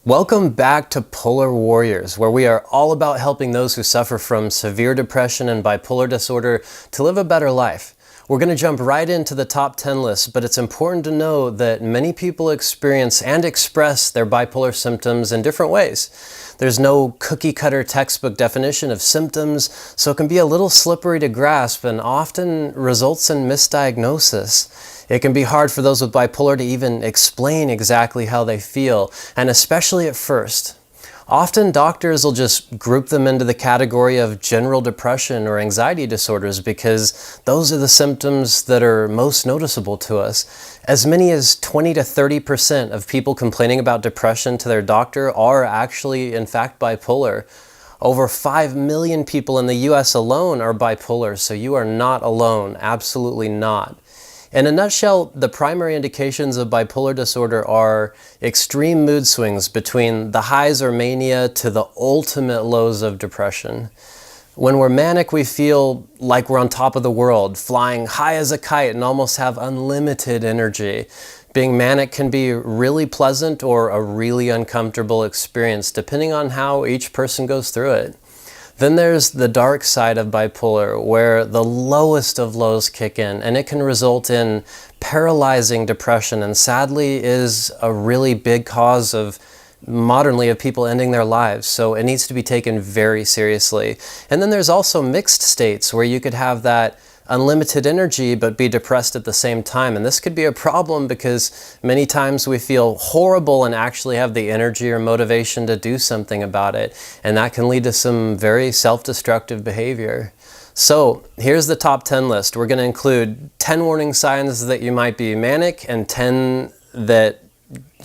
Welcome back to Polar Warriors, where we are all about helping those who suffer from severe depression and bipolar disorder to live a better life. We're going to jump right into the top 10 list, but it's important to know that many people experience and express their bipolar symptoms in different ways. There's no cookie-cutter textbook definition of symptoms, so it can be a little slippery to grasp and often results in misdiagnosis. It can be hard for those with bipolar to even explain exactly how they feel, and especially at first. Often doctors will just group them into the category of general depression or anxiety disorders because those are the symptoms that are most noticeable to us. As many as 20 to 30% of people complaining about depression to their doctor are actually, in fact, bipolar. Over 5 million people in the US alone are bipolar, so you are not alone, absolutely not. In a nutshell, the primary indications of bipolar disorder are extreme mood swings between the highs or mania to the ultimate lows of depression. When we're manic, we feel like we're on top of the world, flying high as a kite and almost have unlimited energy. Being manic can be really pleasant or a really uncomfortable experience, depending on how each person goes through it. Then there's the dark side of bipolar, where the lowest of lows kick in, and it can result in paralyzing depression, and sadly is a really big cause of modernly of people ending their lives, so it needs to be taken very seriously. And then there's also mixed states, where you could have that unlimited energy but be depressed at the same time, and this could be a problem because many times we feel horrible and actually have the energy or motivation to do something about it, and that can lead to some very self-destructive behavior. So here's the top 10 list. We're going to include 10 warning signs that you might be manic and 10 that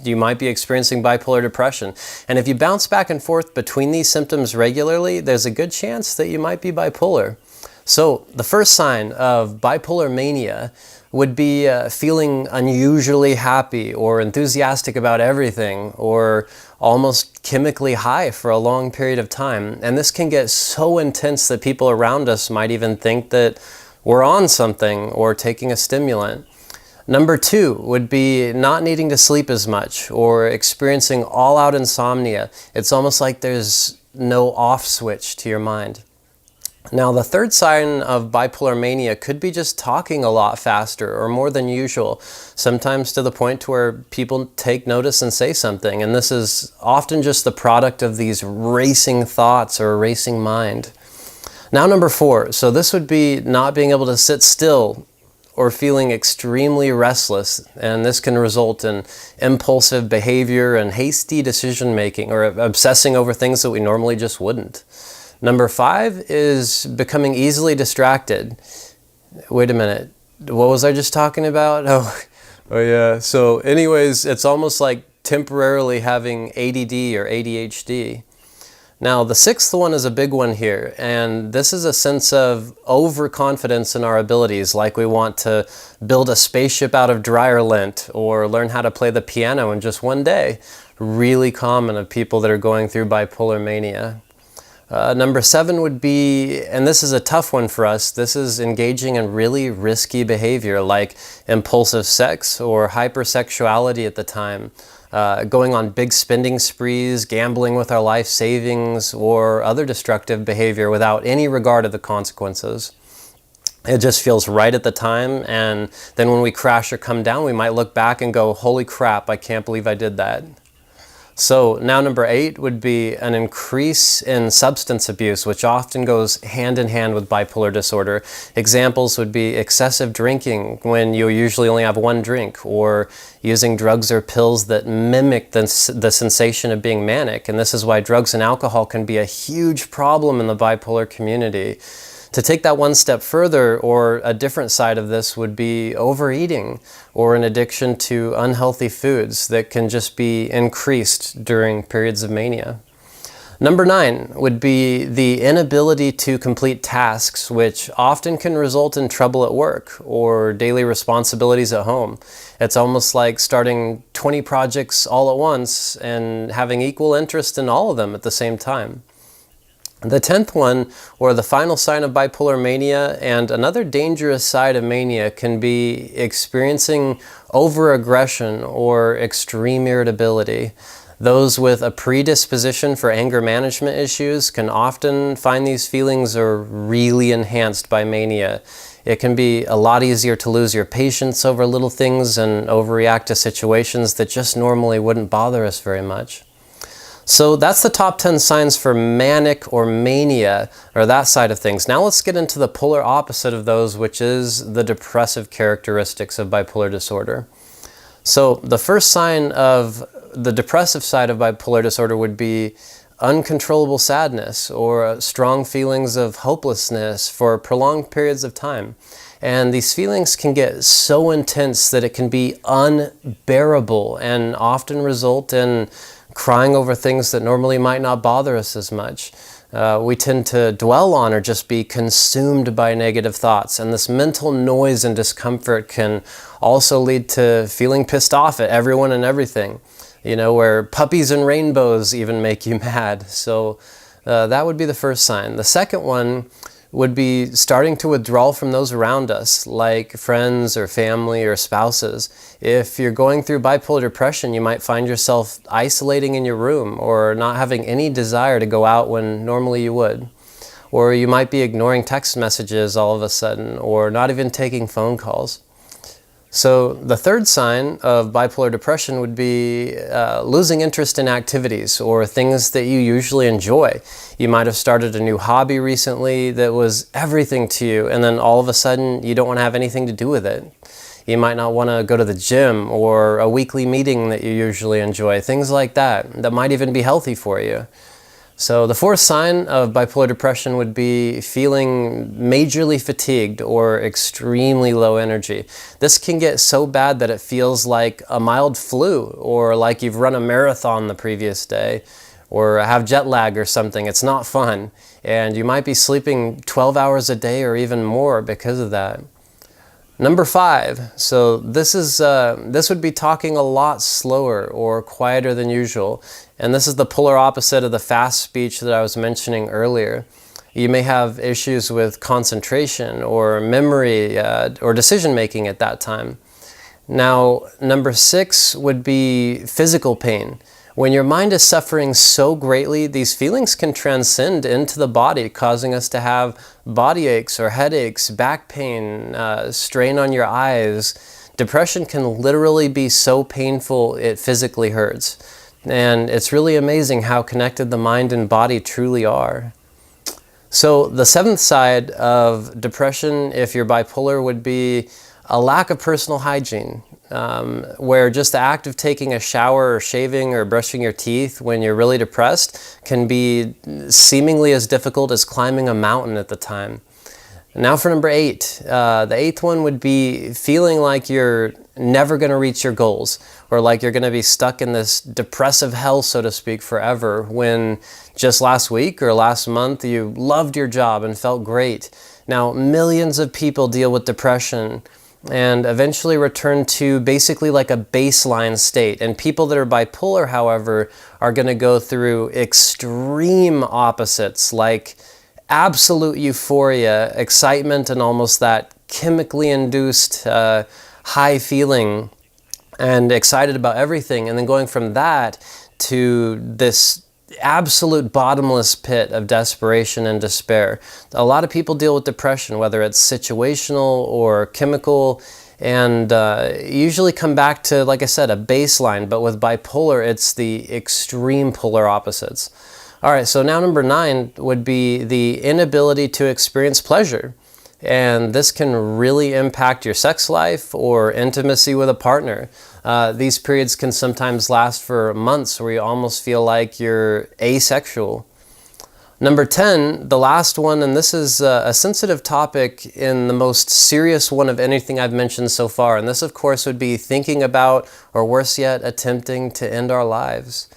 you might be experiencing bipolar depression. And if you bounce back and forth between these symptoms regularly, there's a good chance that you might be bipolar. So the first sign of bipolar mania would be feeling unusually happy or enthusiastic about everything, or almost chemically high for a long period of time. And this can get so intense that people around us might even think that we're on something or taking a stimulant. Number 2 would be not needing to sleep as much or experiencing all-out insomnia. It's almost like there's no off switch to your mind. Now, the third sign of bipolar mania could be just talking a lot faster or more than usual, sometimes to the point to where people take notice and say something, and this is often just the product of these racing thoughts or a racing mind. Now, number 4, so this would be not being able to sit still or feeling extremely restless, and this can result in impulsive behavior and hasty decision making or obsessing over things that we normally just wouldn't. Number 5 is becoming easily distracted. Wait a minute, what was I just talking about? Oh yeah, so anyways, it's almost like temporarily having ADD or ADHD. Now, the 6th one is a big one here, and this is a sense of overconfidence in our abilities, like we want to build a spaceship out of dryer lint or learn how to play the piano in just one day. Really common of people that are going through bipolar mania. Number 7 would be, and this is a tough one for us, this is engaging in really risky behavior like impulsive sex or hypersexuality at the time, going on big spending sprees, gambling with our life savings, or other destructive behavior without any regard of the consequences. It just feels right at the time, and then when we crash or come down, we might look back and go, holy crap, I can't believe I did that. So now number 8 would be an increase in substance abuse, which often goes hand in hand with bipolar disorder. Examples would be excessive drinking when you usually only have one drink, or using drugs or pills that mimic the sensation of being manic. And this is why drugs and alcohol can be a huge problem in the bipolar community. To take that one step further, or a different side of this, would be overeating or an addiction to unhealthy foods that can just be increased during periods of mania. Number 9 would be the inability to complete tasks, which often can result in trouble at work or daily responsibilities at home. It's almost like starting 20 projects all at once and having equal interest in all of them at the same time. The 10th one, or the final sign of bipolar mania, and another dangerous side of mania, can be experiencing overaggression or extreme irritability. Those with a predisposition for anger management issues can often find these feelings are really enhanced by mania. It can be a lot easier to lose your patience over little things and overreact to situations that just normally wouldn't bother us very much. So that's the top 10 signs for manic or mania, or that side of things. Now let's get into the polar opposite of those, which is the depressive characteristics of bipolar disorder. So the first sign of the depressive side of bipolar disorder would be uncontrollable sadness or strong feelings of hopelessness for prolonged periods of time. And these feelings can get so intense that it can be unbearable and often result in crying over things that normally might not bother us as much. We tend to dwell on or just be consumed by negative thoughts. And this mental noise and discomfort can also lead to feeling pissed off at everyone and everything. You know, where puppies and rainbows even make you mad. So that would be the first sign. The second one would be starting to withdraw from those around us, like friends or family or spouses. If you're going through bipolar depression, you might find yourself isolating in your room or not having any desire to go out when normally you would. Or you might be ignoring text messages all of a sudden, or not even taking phone calls. So the third sign of bipolar depression would be losing interest in activities or things that you usually enjoy. You might have started a new hobby recently that was everything to you, and then all of a sudden you don't want to have anything to do with it. You might not want to go to the gym or a weekly meeting that you usually enjoy, things like that might even be healthy for you. So the fourth sign of bipolar depression would be feeling majorly fatigued or extremely low energy. This can get so bad that it feels like a mild flu or like you've run a marathon the previous day or have jet lag or something. It's not fun. And you might be sleeping 12 hours a day or even more because of that. Number 5, so this would be talking a lot slower or quieter than usual. And this is the polar opposite of the fast speech that I was mentioning earlier. You may have issues with concentration or memory or decision making at that time. Now, number 6 would be physical pain. When your mind is suffering so greatly, these feelings can transcend into the body, causing us to have body aches or headaches, back pain, strain on your eyes. Depression can literally be so painful it physically hurts. And it's really amazing how connected the mind and body truly are. So the 7th side of depression, if you're bipolar, would be a lack of personal hygiene. Where just the act of taking a shower or shaving or brushing your teeth when you're really depressed can be seemingly as difficult as climbing a mountain at the time. Now for number 8, the 8th one would be feeling like you're never going to reach your goals, or like you're going to be stuck in this depressive hell, so to speak, forever, when just last week or last month you loved your job and felt great. Now millions of people deal with depression and eventually return to basically like a baseline state. And people that are bipolar, however, are going to go through extreme opposites like absolute euphoria, excitement, and almost that chemically induced high feeling and excited about everything. And then going from that to this absolute bottomless pit of desperation and despair. A lot of people deal with depression, whether it's situational or chemical, and usually come back to, like I said, a baseline. But with bipolar, it's the extreme polar opposites. All right, so now number 9 would be the inability to experience pleasure. And this can really impact your sex life or intimacy with a partner. These periods can sometimes last for months where you almost feel like you're asexual. Number 10, the last one, and this is a sensitive topic in the most serious one of anything I've mentioned so far. And this, of course, would be thinking about, or worse yet, attempting to end our lives.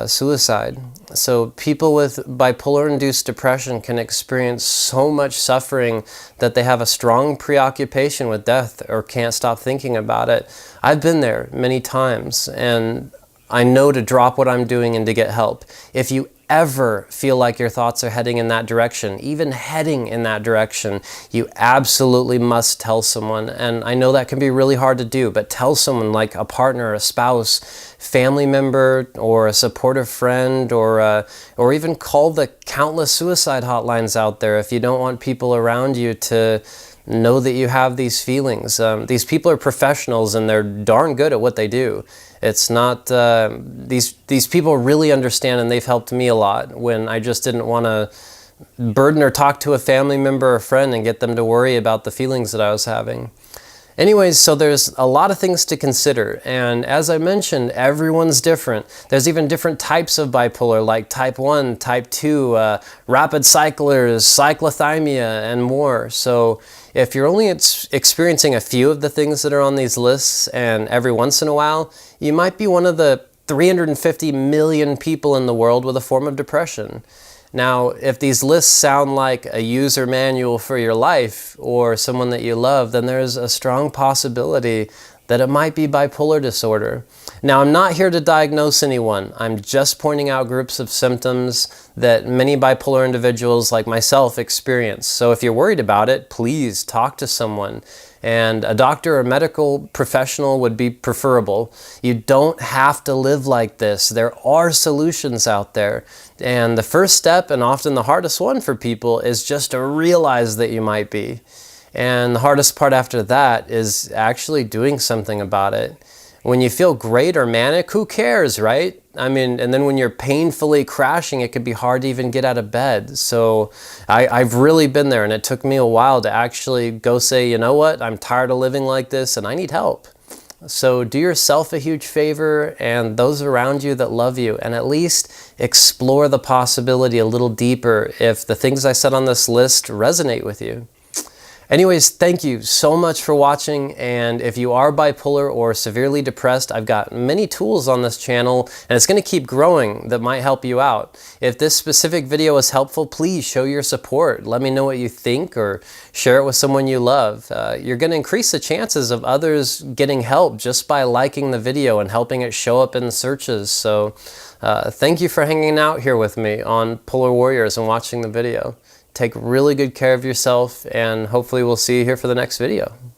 Suicide. So people with bipolar-induced depression can experience so much suffering that they have a strong preoccupation with death or can't stop thinking about it. I've been there many times, and I know to drop what I'm doing and to get help. If you ever feel like your thoughts are heading in that direction, even heading in that direction, you absolutely must tell someone. And I know that can be really hard to do, but tell someone, like a partner, a spouse, family member, or a supportive friend, or even call the countless suicide hotlines out there if you don't want people around you to know that you have these feelings. These people are professionals and they're darn good at what they do. It's not, these people really understand, and they've helped me a lot when I just didn't want to burden or talk to a family member or friend and get them to worry about the feelings that I was having. Anyways, so there's a lot of things to consider, and as I mentioned, everyone's different. There's even different types of bipolar, like type 1, type 2, rapid cyclers, cyclothymia, and more. So if you're only experiencing a few of the things that are on these lists, and every once in a while, you might be one of the 350 million people in the world with a form of depression. Now, if these lists sound like a user manual for your life or someone that you love, then there's a strong possibility that it might be bipolar disorder. Now, I'm not here to diagnose anyone. I'm just pointing out groups of symptoms that many bipolar individuals like myself experience. So if you're worried about it, please talk to someone. And a doctor or medical professional would be preferable. You don't have to live like this. There are solutions out there. And the first step, and often the hardest one for people, is just to realize that you might be. And the hardest part after that is actually doing something about it. When you feel great or manic, who cares, right? I mean, and then when you're painfully crashing, it can be hard to even get out of bed. So I've really been there, and it took me a while to actually go say, you know what, I'm tired of living like this and I need help. So do yourself a huge favor and those around you that love you, and at least explore the possibility a little deeper if the things I said on this list resonate with you. Anyways, thank you so much for watching, and if you are bipolar or severely depressed, I've got many tools on this channel, and it's going to keep growing that might help you out. If this specific video was helpful, please show your support. Let me know what you think, or share it with someone you love. You're going to increase the chances of others getting help just by liking the video and helping it show up in searches. So thank you for hanging out here with me on Polar Warriors and watching the video. Take really good care of yourself, and hopefully we'll see you here for the next video.